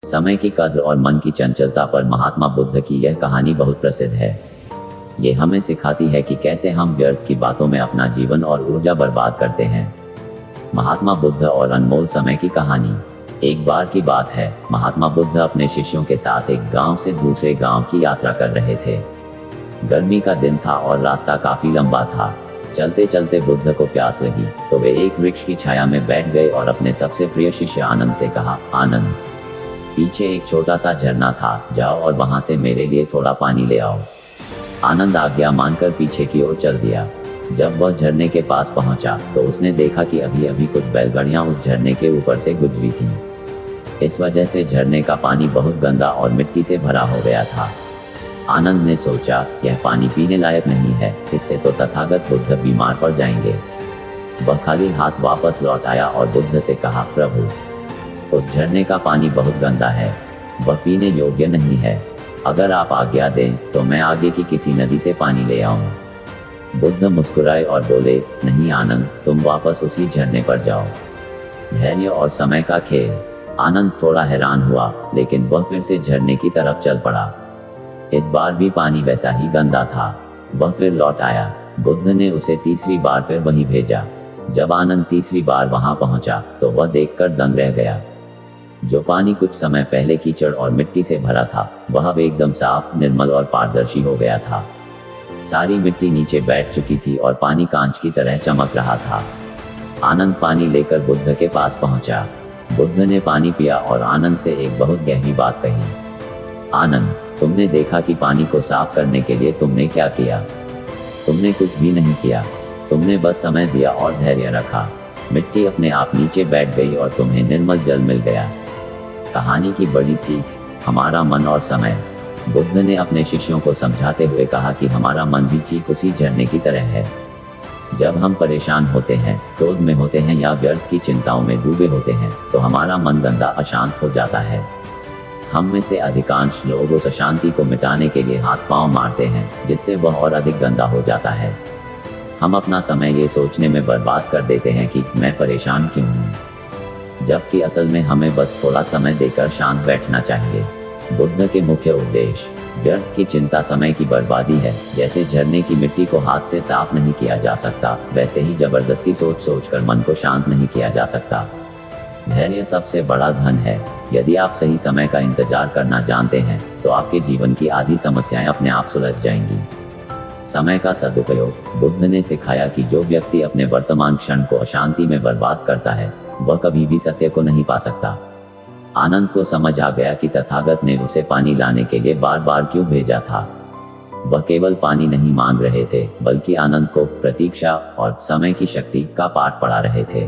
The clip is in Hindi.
समय की कद्र और मन की चंचलता पर महात्मा बुद्ध की यह कहानी बहुत प्रसिद्ध है। ये हमें सिखाती है कि कैसे हम व्यर्थ की बातों में अपना जीवन और ऊर्जा बर्बाद करते हैं। महात्मा बुद्ध और अनमोल समय की कहानी। एक बार की बात है, महात्मा बुद्ध अपने शिष्यों के साथ एक गांव से दूसरे गांव की यात्रा कर रहे थे। गर्मी का दिन था और रास्ता काफी लंबा था। चलते चलते बुद्ध को प्यास लगी तो वे एक वृक्ष की छाया में बैठ गए और अपने सबसे प्रिय शिष्य आनंद से कहा, आनंद, पीछे एक छोटा सा झरना था, जाओ और वहां से मेरे लिए थोड़ा पानी ले आओ। आनंद आज्ञा मानकर पीछे की ओर चल दिया। जब वह झरने के पास पहुंचा तो उसने देखा कि अभी अभी कुछ बैलगाड़ियां उस झरने के ऊपर से गुजरी थीं। इस वजह से झरने का पानी बहुत गंदा और मिट्टी से भरा हो गया था। आनंद ने सोचा, यह पानी पीने लायक नहीं है, इससे तो तथागत बुद्ध बीमार पड़ जाएंगे। वह खाली हाथ वापस लौट आया और बुद्ध से कहा, प्रभु, उस झरने का पानी बहुत गंदा है, वह पीने योग्य नहीं है। अगर आप आज्ञा दें तो मैं आगे की किसी नदी से पानी ले आऊं। बुद्ध मुस्कुराए और बोले, नहीं आनंद, तुम वापस उसी झरने पर जाओ। धैर्य और समय का खेल। आनंद थोड़ा हैरान हुआ, लेकिन वह फिर से झरने की तरफ चल पड़ा। इस बार भी पानी वैसा ही गंदा था। वह फिर लौट आया। बुद्ध ने उसे तीसरी बार फिर वहीं भेजा। जब आनंद तीसरी बार वहां पहुंचा तो वह देखकर दंग रह गया। जो पानी कुछ समय पहले कीचड़ और मिट्टी से भरा था, वह अब एकदम साफ, निर्मल और पारदर्शी हो गया था। सारी मिट्टी नीचे बैठ चुकी थी और पानी कांच की तरह चमक रहा था। आनंद पानी लेकर बुद्ध के पास पहुंचा। बुद्ध ने पानी पिया और आनंद से एक बहुत गहरी बात कही। आनंद, तुमने देखा कि पानी को साफ करने के लिए तुमने क्या किया? तुमने कुछ भी नहीं किया। तुमने बस समय दिया और धैर्य रखा। मिट्टी अपने आप नीचे बैठ गई और तुम्हें निर्मल जल मिल गया। कहानी की बड़ी सीख, हमारा मन और समय। बुद्ध ने अपने शिष्यों को समझाते हुए कहा कि हमारा मन भी ठीक उसी झरने की तरह है। जब हम परेशान होते हैं, क्रोध में होते हैं या व्यर्थ की चिंताओं में डूबे होते हैं, तो हमारा मन गंदा, अशांत हो जाता है। हम में से अधिकांश लोग उस अशांति को मिटाने के लिए हाथ पांव मारते हैं, जिससे वह और अधिक गंदा हो जाता है। हम अपना समय ये सोचने में बर्बाद कर देते हैं कि मैं परेशान क्यों हूँ, जबकि असल में हमें बस थोड़ा समय देकर शांत बैठना चाहिए। बुद्ध के मुख्य उद्देश्य। व्यर्थ की चिंता समय की बर्बादी है। जैसे झरने की मिट्टी को हाथ से साफ नहीं किया जा सकता, वैसे ही जबरदस्ती सोच कर मन को शांत नहीं किया जा सकता। धैर्य सबसे बड़ा धन है। यदि आप सही समय का इंतजार करना जानते हैं, तो आपके जीवन की आधी समस्याएं अपने आप सुलझ जाएंगी। समय का सदुपयोग। बुद्ध ने सिखाया कि जो व्यक्ति अपने वर्तमान क्षण को अशांति में बर्बाद करता है, वह कभी भी सत्य को नहीं पा सकता। आनंद को समझ आ गया कि तथागत ने उसे पानी लाने के लिए बार बार क्यों भेजा था। वह केवल पानी नहीं मांग रहे थे, बल्कि आनंद को, प्रतीक्षा और समय की शक्ति का पाठ पढ़ा रहे थे।